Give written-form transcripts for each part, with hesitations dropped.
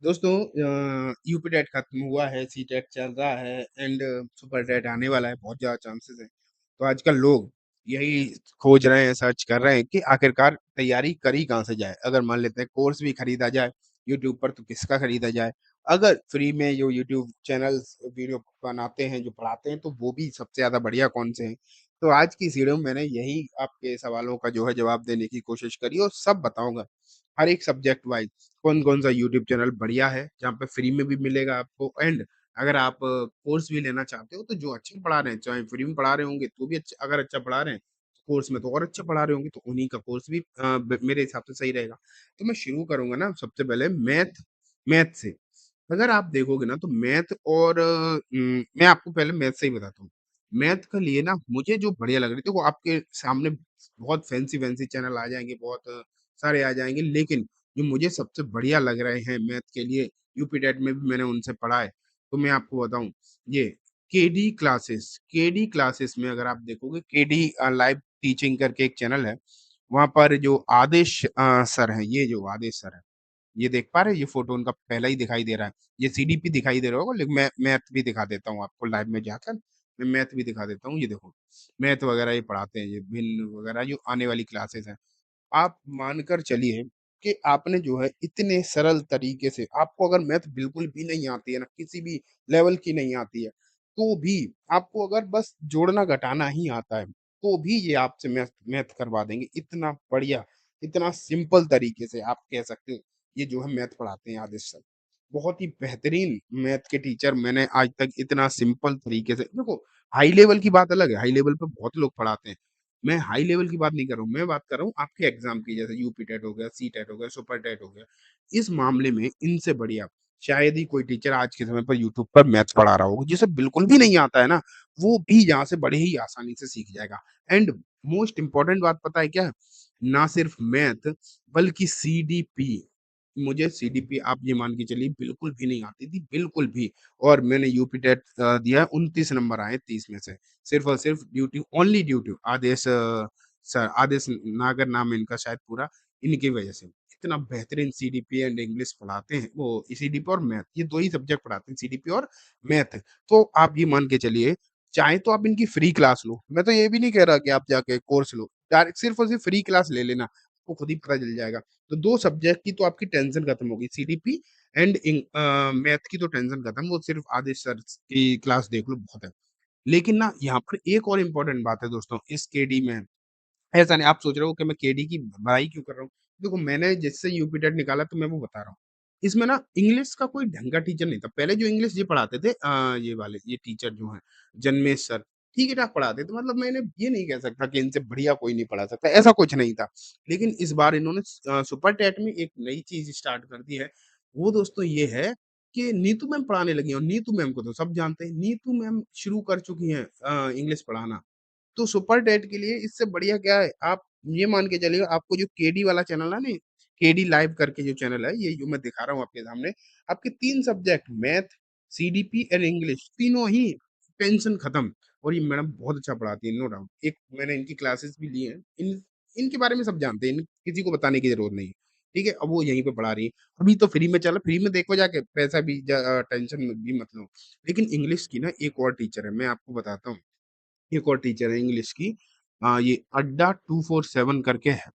दोस्तों UP TET खत्म हुआ है, सी टेट चल रहा है एंड सुपर टेट आने वाला है, बहुत ज़्यादा चांसेस हैं। तो आजकल लोग यही खोज रहे हैं, सर्च कर रहे हैं कि आखिरकार तैयारी करी कहाँ से जाए? अगर मान लेते हैं कोर्स भी खरीदा जाए यूट्यूब पर तो किसका खरीदा जाए? अगर फ्री में जो यूट्यूब चैनल्स वीडियो बनाते हैं, जो पढ़ाते हैं तो वो भी सबसे ज़्यादा बढ़िया कौन से हैं? तो आज की इस वीडियो में मैंने यही आपके सवालों का जो है जवाब देने की कोशिश करी और सब बताऊँगा। हर एक सब्जेक्ट वाइज़ कौन-कौन सा यूट्यूब चैनल बढ़िया है, जहाँ पे फ्री में भी मिलेगा आपको एंड अगर आप कोर्स भी लेना चाहते हो, तो जो अच्छे पढ़ा रहे हैं, चाहे फ्री में पढ़ा रहे होंगे, तो भी अच्छा अगर अच्छा पढ़ा रहे हैं, कोर्स में तो और अच्छा पढ़ा रहे होंगे, तो उन्हीं का कोर्स भी अ, ब मेरे हिसाब से सही रहेगा। तो मैं शुरू करूँगा ना सबसे पहले मैथ से। अगर आप देखोगे ना तो मैथ और मैं आपको पहले मैथ से ही बताता हूँ। मैथ के लिए ना मुझे जो बढ़िया लग रही थी, वो आपके सामने बहुत फैंसी-वैंसी चैनल आ जाएँगे, बहुत सारे आ जाएँगे, लेकिन जो मुझे सबसे बढ़िया लग रहे हैं मैथ के लिए, यूपी टेट में भी मैंने उनसे पढ़ा है, तो मैं आपको बताऊँ, ये केडी क्लासेस में अगर आप देखोगे केडी लाइव टीचिंग करके एक चैनल है, वहाँ पर जो आदेश सर हैं, ये जो आदेश सर हैं, ये देख पा रहे हैं? ये फ़ोटो उनका पहला ही दिखाई दे रहा है। ये सीडीपी दिखाई दे रहा होगा लेकिन मैं मैथ भी दिखा देता हूँ आपको लाइव में जाकर, मैं मैथ भी दिखा देता हूँ, ये देखो। मैथ वगैरह ये पढ़ाते हैं, ये भिन्न वगैरह जो आने वाली क्लासेस हैं। आप मानकर चलिए कि आपने जो है इतने सरल तरीके से आपको अगर मैथ बिल्कुल भी नहीं आती है ना, किसी भी लेवल की नहीं आती है, तो भी आपको अगर बस जोड़ना-घटाना ही आता है, तो भी ये आपसे मैथ मैथ करवा देंगे। इतना बढ़िया, इतना सिंपल तरीके से आप कह सकते हो, ये जो है मैथ पढ़ाते हैं आदेश सर। बहुत ही बेहतरीन मैथ के टीचर मैंने आज तक इतना सिंपल तरीके से देखो, हाई लेवल की बात अलग है, हाई लेवल पे बहुत लोग पढ़ाते हैं। मैं हाई लेवल की बात नहीं कर रहा हूँ, मैं बात कर रहा हूँ आपके एग्ज़ाम की जैसे यूपी टेट हो गया, सी टेट हो गया, सुपर टेट हो गया। इस मामले में इनसे बढ़िया शायद ही कोई टीचर आज के समय पर यूट्यूब पर मैथ्स पढ़ा रहा होगा। जिसे बिल्कुल भी नहीं आता है ना, वो भी यहाँ से बड़े ही आसानी से सीख जाएगा। एंड मोस्ट इम्पोर्टेंट बात पता है क्या है? ना सिर्फ मैथ बल्कि सीडीपी। मुझे सीडीपी आप ये मान के चलिए बिल्कुल भी नहीं आती थी, बिल्कुल भी। और मैंने यूपी टेट दिया है 29 नंबर आए 30 में से। सिर्फ़ और सिर्फ़ ड्यू टू आदेश सर आदेश नागर नाम है इनका शायद पूरा, इनकी वजह से। इतना बेहतरीन सीडीपी एंड इंग्लिश पढ़ाते हैं वो सीडीपी और मैथ, ये 2 ही सब्जेक्ट पढ़ाते हैं सीडीपी और मैथ। तो आप ये मान के चलिए, चाहे तो आप इनकी फ्री क्लास लो, मैं तो ये भी नहीं कह रहा कि आप जाके कोर्स लो, डायरेक्ट सिर्फ़ और सिर्फ़ फ्री क्लास ले लेना, आपको खुद ही पता चल जाएगा। तो 2 सब्जेक्ट की तो आपकी टेंशन खत्म होगी, सीडीपी एंड मैथ की तो टेंशन खत्म, वो सिर्फ़ आदेश सर की क्लास देख लो बहुत है। लेकिन ना यहाँ पर एक और इम्पोर्टेंट बात है दोस्तों इस केडी में, ऐसा नहीं आप सोच रहे हो कि मैं केडी की बड़ाई क्यों कर रहा हूँ? देखो मैंने जिससे यूपी टेट निकाला तो मैं वो बता रहा हूँ। इसमें ना इंग्लिश का कोई ढंग का टीचर नहीं था। पहले जो इंग्लिश ये पढ़ाते थे ये वाले ये टीचर जो हैं जन्मेश सर, ठीक-ठाक पढ़ाते थे मतलब मैंने ये नहीं कह सकता कि इनसे बढ़िया कोई नहीं पढ़ा सकता, ऐसा कुछ नहीं था। लेकिन इस बार इन्होंने सुपर टेट में एक नई चीज़ स्टार्ट कर दी है, वो दोस्तों ये है कि नीतू मैम पढ़ाने लगी हैं और नीतू मैम को तो सब जानते हैं। नीतू मैम शुरू कर चुकी हैं इंग्लिश पढ़ाना। तो सुपर टेट के लिए इससे बढ़िया क्या है, आप ये मान के चलिए आपको जो केडी वाला चैनल है ना, केडी लाइव करके जो चैनल है, ये जो मैं दिखा रहा हूँ आपके सामने, आपके 3 subject math, CDP and English तीनों ही टेंशन खत्म और ये मैडम बहुत अच्छा पढ़ाती है नो डाउट। एक मैंने इनकी क्लासेस भी ली हैं, इनके बारे में सब जानते हैं, किसी को बताने की ज़रूरत नहीं है। ठीक है? अब वो यहीं पे पढ़ा रही हैं। अभी तो फ्री में चला, फ्री में देखो जाके पैसा भी टेंशन भी मत लो। लेकिन इंग्लिश की ना एक और टीचर है, मैं आपको बताता हूँ। एक और टीचर है इंग्लिश की ये अड्डा 247 करके है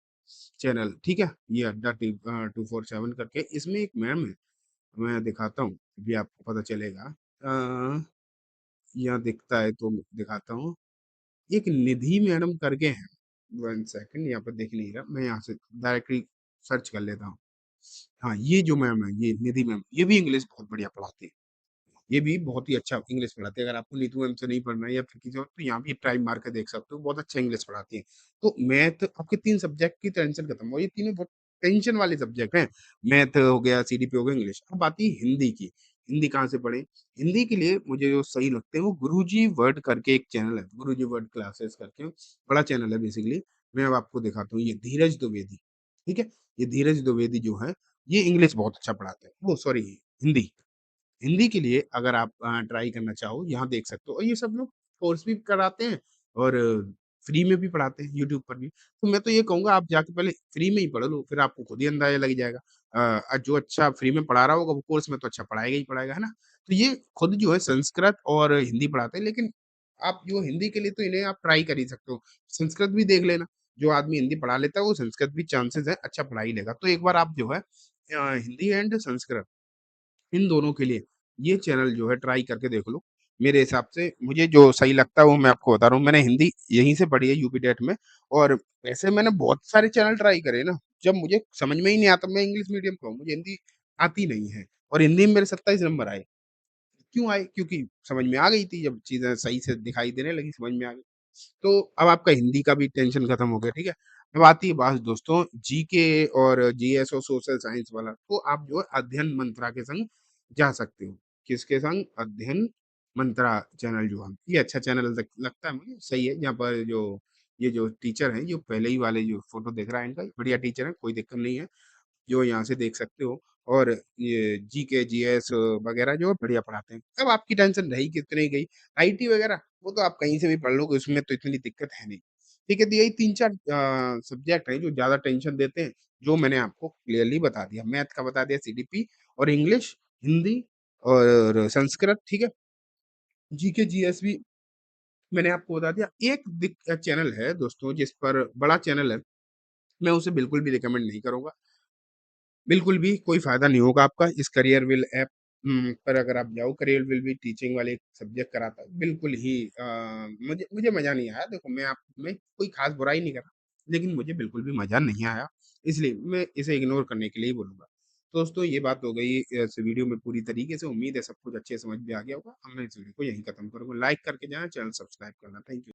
चैनल, ठीक है? ये अड्डा 247 करके इसमें एक मैम है, मैं दिखाता हूँ, अभी आपको पता चलेगा। यहाँ दिखता है तो दिखाता हूँ। एक निधि मैडम करके हैं, 1 सेकंड यहाँ पे दिख नहीं रहा, मैं यहाँ से डायरेक्टली सर्च कर लेता हूँ। हाँ, ये जो मैम है, ये निधि मैम, ये भी इंग्लिश बहुत बढ़िया पढ़ाती है। ये भी बहुत ही अच्छा इंग्लिश पढ़ाती है। अगर आपको नीतू मैम से नहीं पढ़ना है या फिर किसी और तो यहाँ भी ट्राई मार के देख सकते हो, बहुत अच्छा इंग्लिश पढ़ाती हैं। तो मैथ आपके 3 सब्जेक्ट की टेंशन खत्म और ये तीनों बहुत टेंशन वाले सब्जेक्ट हैं। मैथ हो गया, सीडीपी हो गया, इंग्लिश। अब आती है हिंदी की। हिंदी कहाँ से पढ़ें? हिंदी के लिए मुझे जो सही लगते हैं वो गुरुजी वर्ड करके एक चैनल है, गुरुजी वर्ड क्लासेस करके, बड़ा चैनल है बेसिकली। मैं अब आपको दिखाता हूँ, ये धीरज द्विवेदी, ठीक है? ये धीरज द्विवेदी जो है, ये इंग्लिश बहुत अच्छा पढ़ाते हैं। Oh sorry Hindi. हिंदी के लिए अगर आप ट्राई करना चाहो, यहाँ देख सकते हो और ये सब लोग कोर्स भी कराते हैं और फ्री में भी पढ़ाते हैं यूट्यूब पर भी। तो मैं तो ये कहूँगा आप जाके पहले फ्री में ही पढ़ लो, फिर आपको खुद ही अंदाज़ा लग जाएगा। जो अच्छा फ्री में पढ़ा रहा होगा वो कोर्स में तो अच्छा पढ़ाएगा ही पढ़ाएगा, है ना? तो ये खुद जो है संस्कृत और हिंदी पढ़ाते हैं, लेकिन आप जो हिंदी के लिए तो इन्हें आप ट्राई कर ही सकते हो। संस्कृत भी देख लेना, जो आदमी हिंदी पढ़ा लेता है वो संस्कृत भी चांसेस है अच्छा पढ़ा ही लेगा। तो एक बार आप जो है हिंदी एंड संस्कृत इन दोनों के लिए ये चैनल जो है ट्राई करके देख लो। मेरे हिसाब से मुझे जो सही लगता है वो मैं आपको बता रहा हूँ। मैंने हिंदी यहीं से पढ़ी है यूपीटेट में और ऐसे मैंने बहुत सारे चैनल ट्राई करे ना, जब मुझे समझ में ही नहीं आता मैं इंग्लिश मीडियम का हूँ, मुझे हिंदी आती नहीं है और हिंदी में मेरे 27 नंबर आए। क्यों आए? क्योंकि समझ में आ गई थी, जब चीज़ें सही से दिखाई देने लगी समझ में आ गई। तो अब आपका हिंदी का भी टेंशन खत्म हो गया, ठीक है? अब आती है बात दोस्तों जीके और जीएस और सोशल साइंस वाला, तो आप जो है अध्ययन मंत्रा के संग जा सकते हो। किसके संग? अध्ययन मंत्रा चैनल जो है, ये अच्छा चैनल लगता है मुझे, सही है। यहाँ पर जो ये जो टीचर हैं, जो पहले ही वाले जो फ़ोटो दिख रहा है इनका, बढ़िया टीचर है, कोई दिक्कत नहीं है। जो यहाँ से देख सकते हो और ये जीके, जीएस वगैरह जो है बढ़िया पढ़ाते हैं। अब आपकी टेंशन रही कितनी गई, आईटी वगैरह वो तो आप कहीं से भी पढ़ लोगे, उसमें तो इतनी दिक्कत है नहीं। ठीक है, तो यही 3-4 सब्जेक्ट हैं जो ज़्यादा टेंशन देते हैं, जो मैंने आपको क्लियरली बता दिया। मैथ का बता दिया सीडीपी और इंग्लिश, हिंदी और संस्कृत, ठीक है? जीके, जीएस भी मैंने आपको बता दिया। एक चैनल है दोस्तों जिस पर बड़ा चैनल है, मैं उसे बिल्कुल भी रिकमेंड नहीं करूँगा। बिल्कुल भी कोई फ़ायदा नहीं होगा आपका इस करियर विल ऐप पर अगर आप जाओ, करियर विल भी टीचिंग वाले सब्जेक्ट कराता है। बिल्कुल ही मुझे मुझे मज़ा नहीं आया। देखो मैं कोई ख़ास बुराई नहीं कर रहा, लेकिन मुझे बिल्कुल भी मज़ा नहीं आया, इसलिए मैं इसे इग्नोर करने के लिए ही बोलूँगा। दोस्तों ये बात हो गई इस वीडियो में पूरी तरीके से, उम्मीद है सब कुछ अच्छे समझ में आ गया होगा। अब मैं इस वीडियो को यहीं खत्म करूँगा। लाइक करके जाना, चैनल सब्सक्राइब करना। Thank you.